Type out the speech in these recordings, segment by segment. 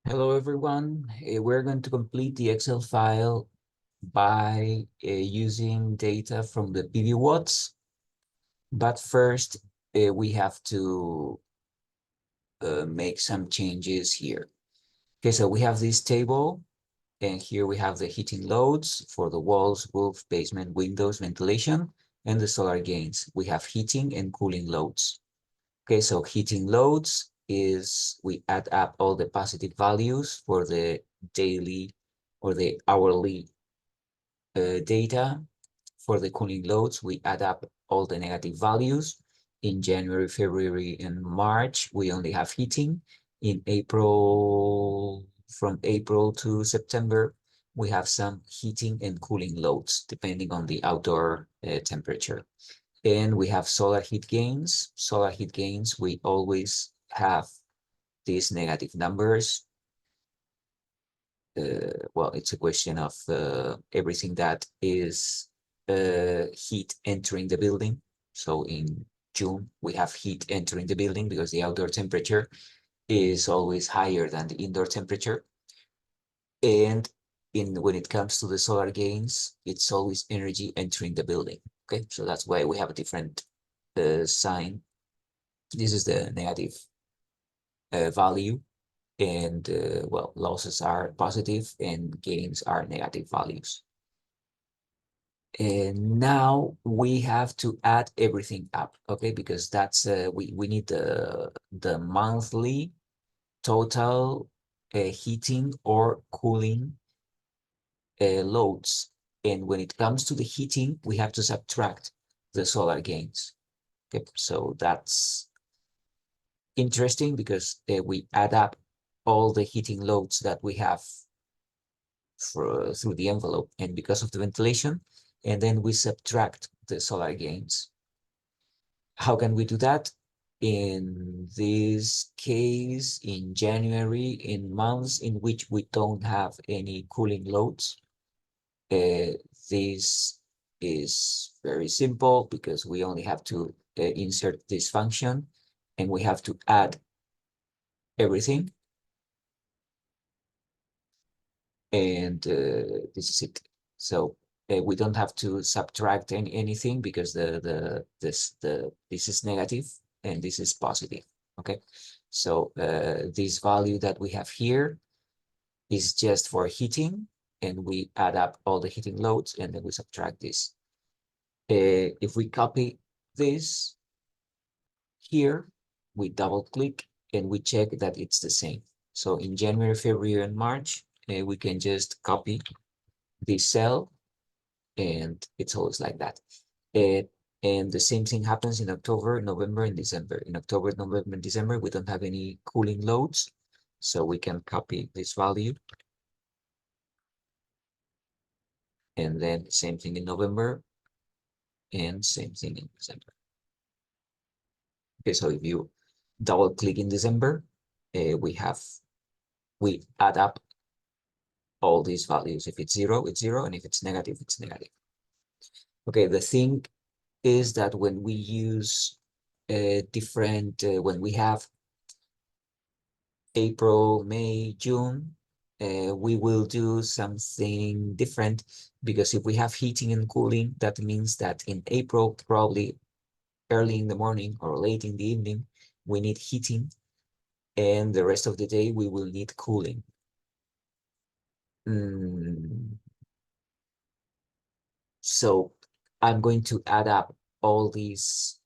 Hello, everyone. We're going to complete the Excel file by using data from the PVwatts. But first, we have to make some changes here. Okay, so we have this table, and here we have the heating loads for the walls, roof, basement, windows, ventilation, and the solar gains. We have heating and cooling loads. Okay, so heating loads is we add up all the positive values for the daily or the hourly data. For the cooling loads, we add up all the negative values. In January, February, and March, we only have heating. In April, from April to September, we have some heating and cooling loads, depending on the outdoor temperature. And we have solar heat gains. Solar heat gains, we always have these negative numbers. Well, it's a question of everything that is heat entering the building. So in June, we have heat entering the building because the outdoor temperature is always higher than the indoor temperature. And when it comes to the solar gains, it's always energy entering the building. Okay, so that's why we have a different sign. This is the negative value, and well, losses are positive and gains are negative values. And now we have to add everything up, okay? Because that's we need the monthly total heating or cooling loads. And when it comes to the heating, we have to subtract the solar gains. Okay, so that's interesting because we add up all the heating loads that we have through the envelope and because of the ventilation, and then we subtract the solar gains. How can we do that? In this case, in January, in months in which we don't have any cooling loads, this is very simple because we only have to insert this function and we have to add everything. And this is it. So we don't have to subtract anything because this is negative and this is positive. Okay, so this value that we have here is just for heating, and we add up all the heating loads and then we subtract this. If we copy this here, we double click and we check that it's the same. So in January, February, and March, we can just copy this cell, and it's always like that. And the same thing happens in October, November, and December. In October, November, and December, we don't have any cooling loads, so we can copy this value. And then same thing in November, and same thing in December. Okay, so if you double click in December, we add up all these values. If it's zero, it's zero, and if it's negative, it's negative. Okay, the thing is that when we use when we have April, May, June, we will do something different, because if we have heating and cooling, that means that in April, probably early in the morning or late in the evening, we need heating, and the rest of the day we will need cooling. So I'm going to add up all these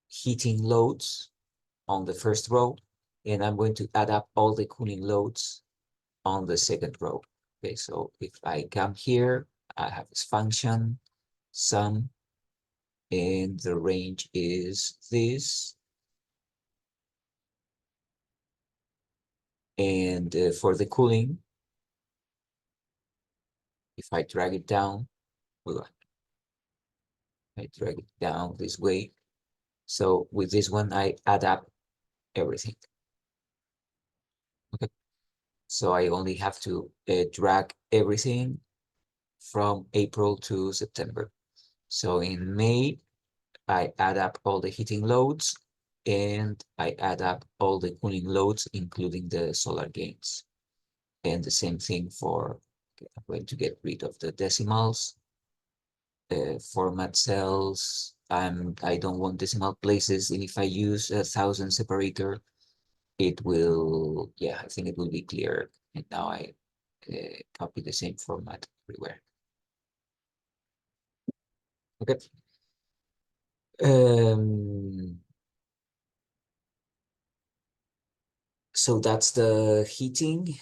heating loads on the first row, and I'm going to add up all the cooling loads on the second row. Okay, so if I come here, I have this function, sum, and the range is this. And for the cooling, if I drag it down, I drag it down this way. So with this one, I add up everything. Okay, so I only have to drag everything from April to September. So in May, I add up all the heating loads, and I add up all the cooling loads, including the solar gains. And the same thing for, okay, I'm going to get rid of the decimals. Format cells, I don't want decimal places, and if I use 1,000 separator, it will, yeah, I think it will be clear. And now I copy the same format everywhere. Okay. So that's the heating.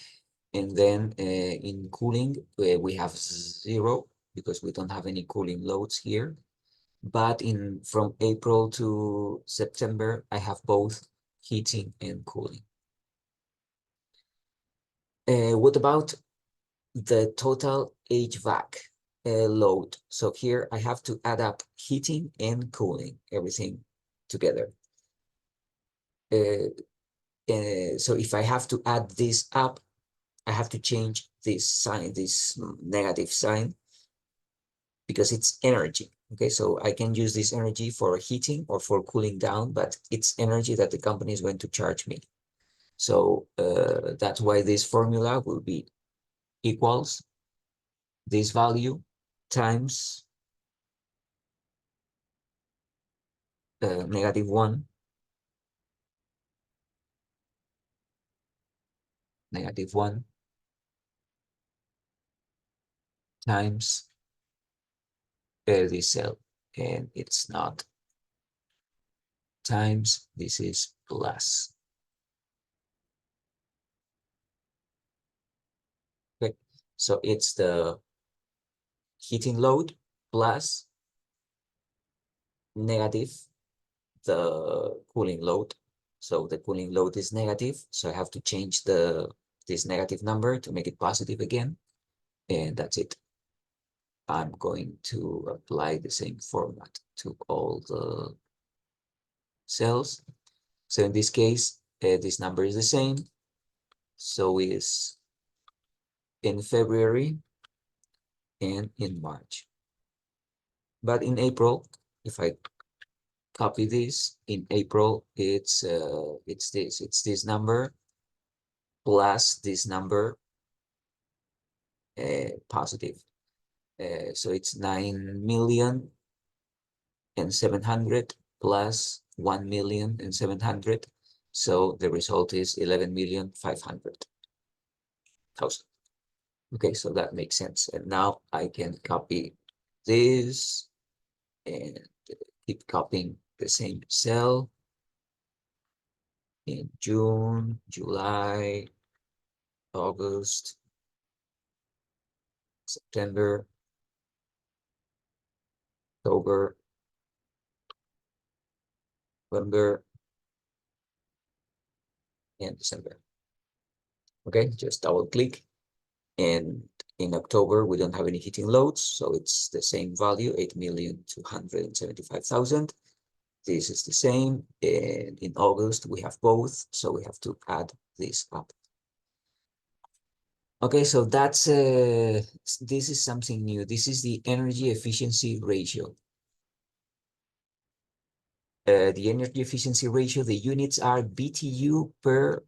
And then in cooling, we have 0 because we don't have any cooling loads here. But from April to September, I have both heating and cooling. What about the total HVAC load? So here I have to add up heating and cooling, everything together. So if I have to add this up, I have to change this sign, this negative sign, because it's energy. Okay, so I can use this energy for heating or for cooling down, but it's energy that the company is going to charge me. So that's why this formula will be equals this value times -1, -1 times this cell, and it's not times, this is plus. Okay, so it's the heating load plus negative the cooling load. So the cooling load is negative, so I have to change this negative number to make it positive again, and that's it. I'm going to apply the same format to all the cells. So in this case, this number is the same. So is in February and in March. But in April, if I copy this, in April, it's this number plus this number positive. So it's 9,700,000 plus 1,700,000. So the result is 11,500,000. Okay, so that makes sense. And now I can copy this and keep copying the same cell in June, July, August, September, October, November, and December. Okay, just double click. And in October, we don't have any heating loads, so it's the same value, 8,275,000. This is the same. And in August, we have both, so we have to add this up. Okay, so that's this is something new. This is the energy efficiency ratio. The energy efficiency ratio, the units are BTU per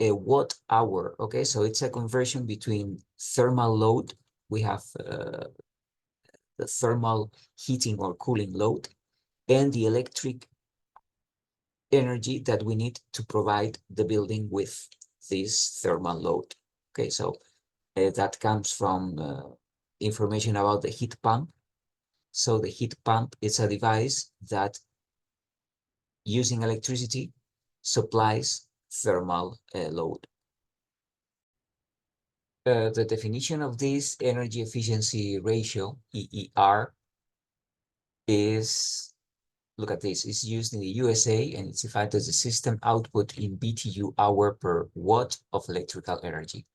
watt hour. Okay, so it's a conversion between thermal load. We have the thermal heating or cooling load and the electric energy that we need to provide the building with this thermal load. Okay, so that comes from information about the heat pump. So the heat pump is a device that, using electricity, supplies thermal load. The definition of this energy efficiency ratio, EER, is, look at this, it's used in the USA and it's defined as the system output in BTU hour per watt of electrical energy.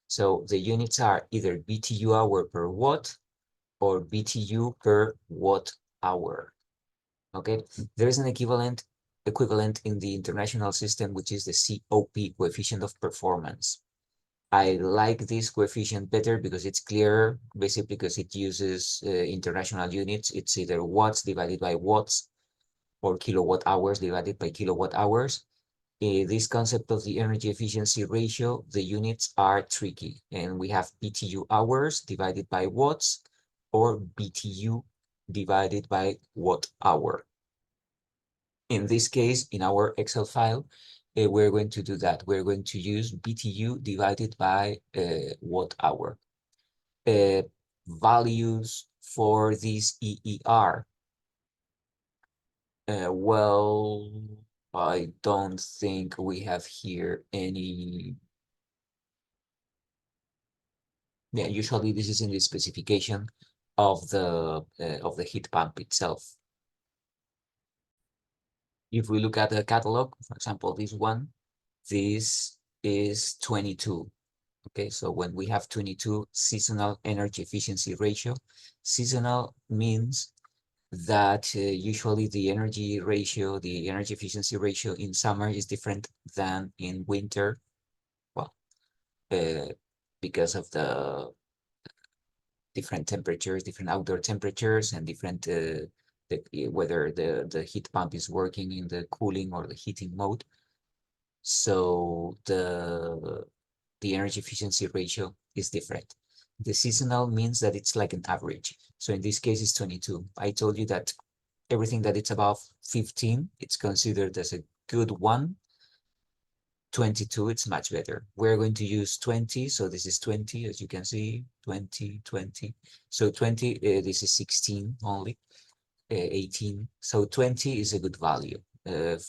So the units are either BTU hour per watt or BTU per watt hour. Okay, there is an equivalent in the international system, which is the COP, coefficient of performance. I like this coefficient better because it's clearer, basically because it uses international units. It's either watts divided by watts. or kilowatt hours divided by kilowatt hours. This concept of the energy efficiency ratio, the units are tricky, and we have BTU hours divided by watts or BTU divided by watt hour. In this case, in our Excel file, we're going to do that. We're going to use BTU divided by watt hour. Values for this EER. Well, I don't think we have here any. Yeah, usually this is in the specification of the heat pump itself. If we look at the catalog, for example, this one, this is 22. Okay, so when we have 22 seasonal energy efficiency ratio, seasonal means that usually the energy ratio, the energy efficiency ratio in summer is different than in winter. Well, because of the different temperatures, different outdoor temperatures, and different whether the heat pump is working in the cooling or the heating mode. So the energy efficiency ratio is different. The seasonal means that it's like an average. So in this case, it's 22. I told you that everything that it's above 15, it's considered as a good one. 22, it's much better. We're going to use 20. So this is 20, as you can see, 20, 20. So 20, this is 16 only, 18. So 20 is a good value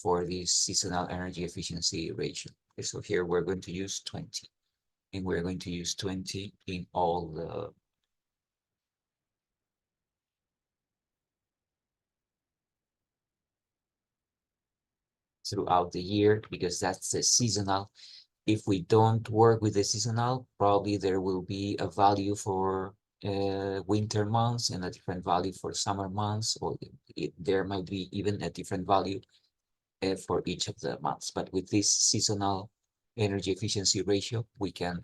for this seasonal energy efficiency ratio. Okay, so here we're going to use 20. And we're going to use 20 in all the throughout the year, because that's the seasonal. If we don't work with the seasonal, probably there will be a value for winter months and a different value for summer months, or there might be even a different value for each of the months. But with this seasonal energy efficiency ratio, we can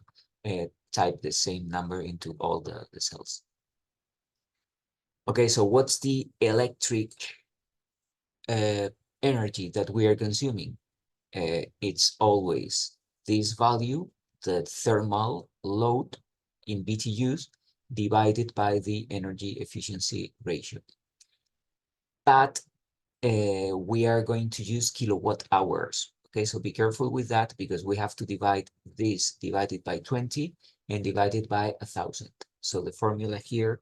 type the same number into all the cells. Okay, so what's the electric energy that we are consuming? It's always this value, the thermal load in BTUs, divided by the energy efficiency ratio. But we are going to use kilowatt hours. Okay, so be careful with that, because we have to divide this divided by 20 and divided by 1,000. So the formula here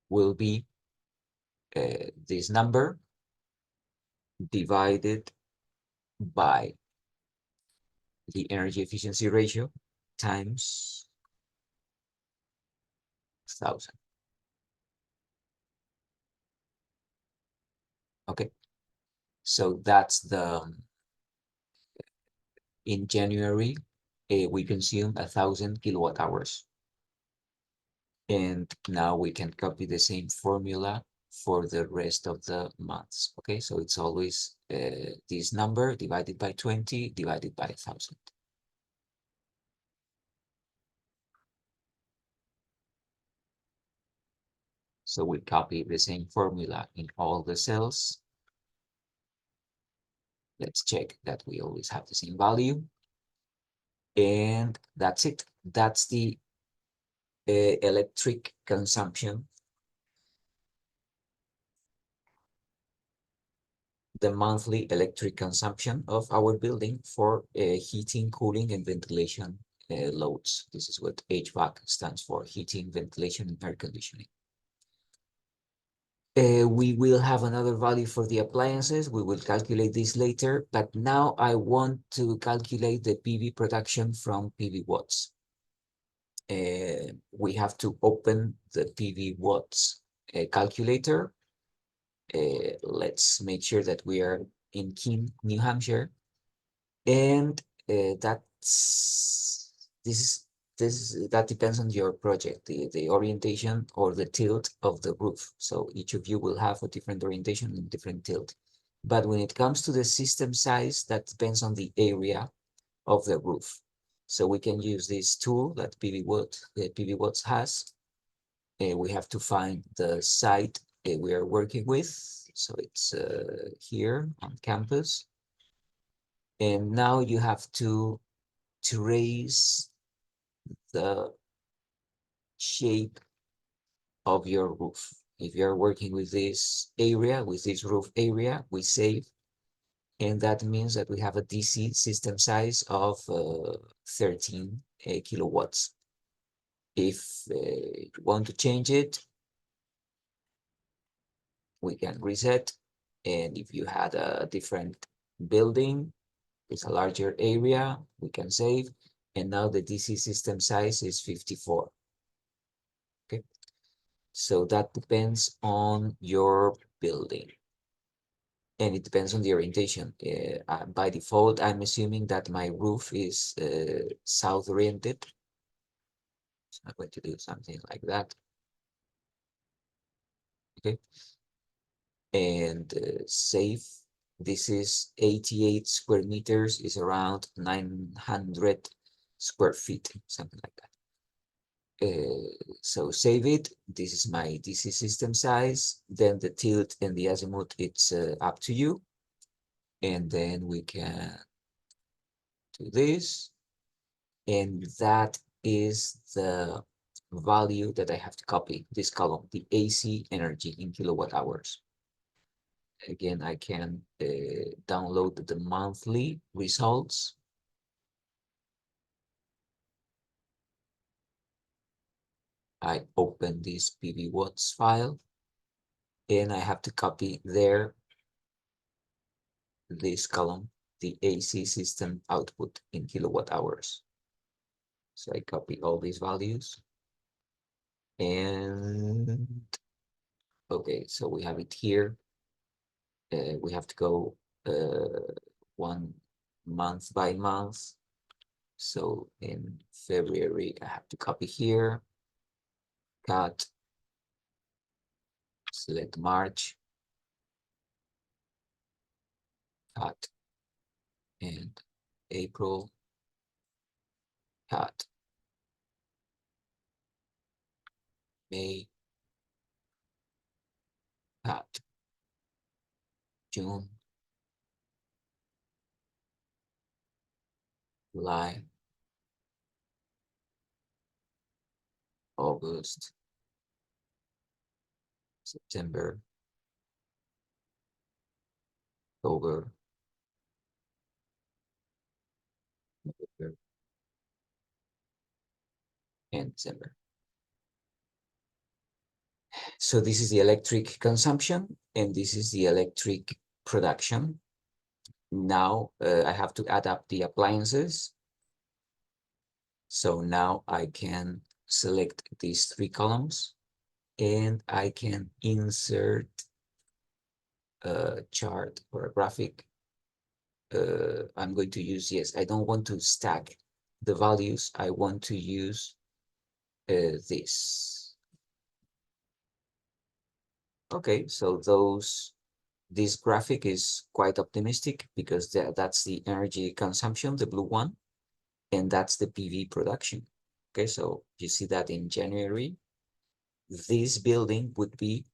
will be this number divided by the energy efficiency ratio times 1,000. Okay, so that's in January, we consume 1,000 kilowatt hours. And now we can copy the same formula for the rest of the months. Okay, so it's always this number divided by 20 divided by 1,000. So we copy the same formula in all the cells. Let's check that we always have the same value. And that's it. That's the electric consumption, the monthly electric consumption of our building for heating, cooling, and ventilation loads. This is what HVAC stands for: heating, ventilation, and air conditioning. We will have another value for the appliances. We will calculate this later, but now I want to calculate the PV production from PVwatts. We have to open the PVwatts calculator. Let's make sure that we are in Keene, New Hampshire, and that depends on your project, the orientation or the tilt of the roof. So each of you will have a different orientation and different tilt. But when it comes to the system size, that depends on the area of the roof. So we can use this tool that PVwatts has, we have to find the site we are working with. So it's here on campus. And now you have to trace the shape of your roof. If you're working with this area, with this roof area, we save. And that means that we have a DC system size of 13 kilowatts. If you want to change it, we can reset. And if you had a different building, it's a larger area, we can save. And now the DC system size is 54. Okay, so that depends on your building. And it depends on the orientation. By default, I'm assuming that my roof is south oriented. So I'm going to do something like that. Okay, and save. This is 88 square meters, is around 900 square feet, something like that. So save it. This is my DC system size. Then the tilt and the azimuth, it's up to you. And then we can do this. And that is the value that I have to copy, this column, the AC energy in kilowatt hours. Again, I can download the monthly results. I open this PVwatts file, and I have to copy there this column, the AC system output in kilowatt hours. So I copy all these values. And okay, so we have it here. We have to go one month by month. So in February, I have to copy here, cut, select March, cut, and April, cut, May, cut, June, July, August, September, October, November, and December. So this is the electric consumption, and this is the electric production. Now I have to add up the appliances. So now I can select these three columns, and I can insert a chart or a graphic. I'm going to use, yes, I don't want to stack the values. I want to use this. Okay, so this graphic is quite optimistic because that's the energy consumption, the blue one, and that's the PV production. Okay, so you see that in January, this building would be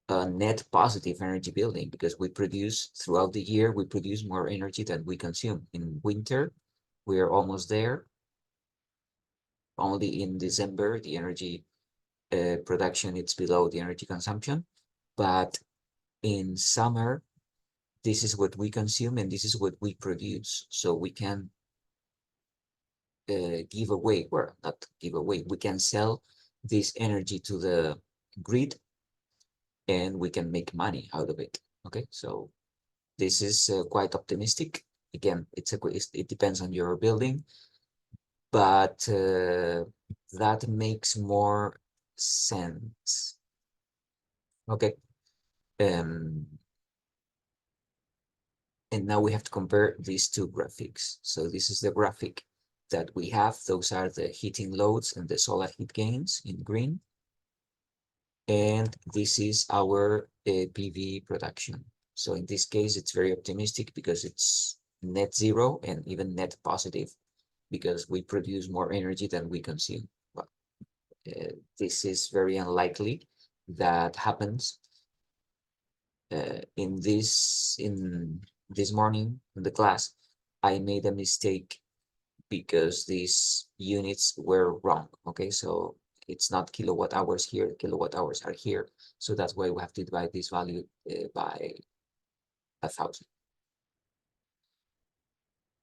a net positive energy building because we produce throughout the year, we produce more energy than we consume. In winter, we are almost there. Only in December, the energy production, it's below the energy consumption. But in summer, this is what we consume and this is what we produce. So we can give away, or not give away, we can sell this energy to the grid and we can make money out of it. Okay, so this is quite optimistic. Again, it depends on your building, but that makes more sense. Okay. And now we have to compare these two graphics. So this is the graphic that we have. Those are the heating loads and the solar heat gains in green. And this is our PV production. So in this case, it's very optimistic because it's net zero and even net positive because we produce more energy than we consume. Well, this is very unlikely that happens. In this morning in the class, I made a mistake because these units were wrong. Okay, so it's not kilowatt hours here, kilowatt hours are here. So that's why we have to divide this value by 1,000.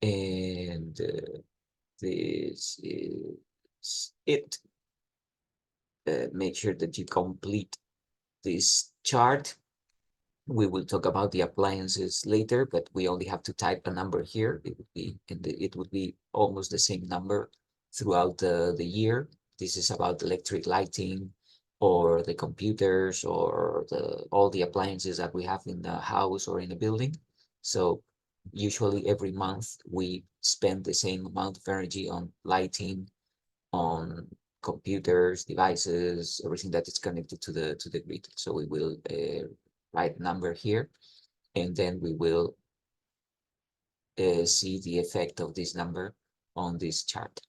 And this is it. Make sure that you complete this chart. We will talk about the appliances later, but we only have to type a number here. It would be it would be almost the same number throughout the year. This is about electric lighting or the computers or all the appliances that we have in the house or in a building. So usually every month we spend the same amount of energy on lighting, on computers, devices, everything that is connected to the grid. So we will write number here, and then we will see the effect of this number on this chart.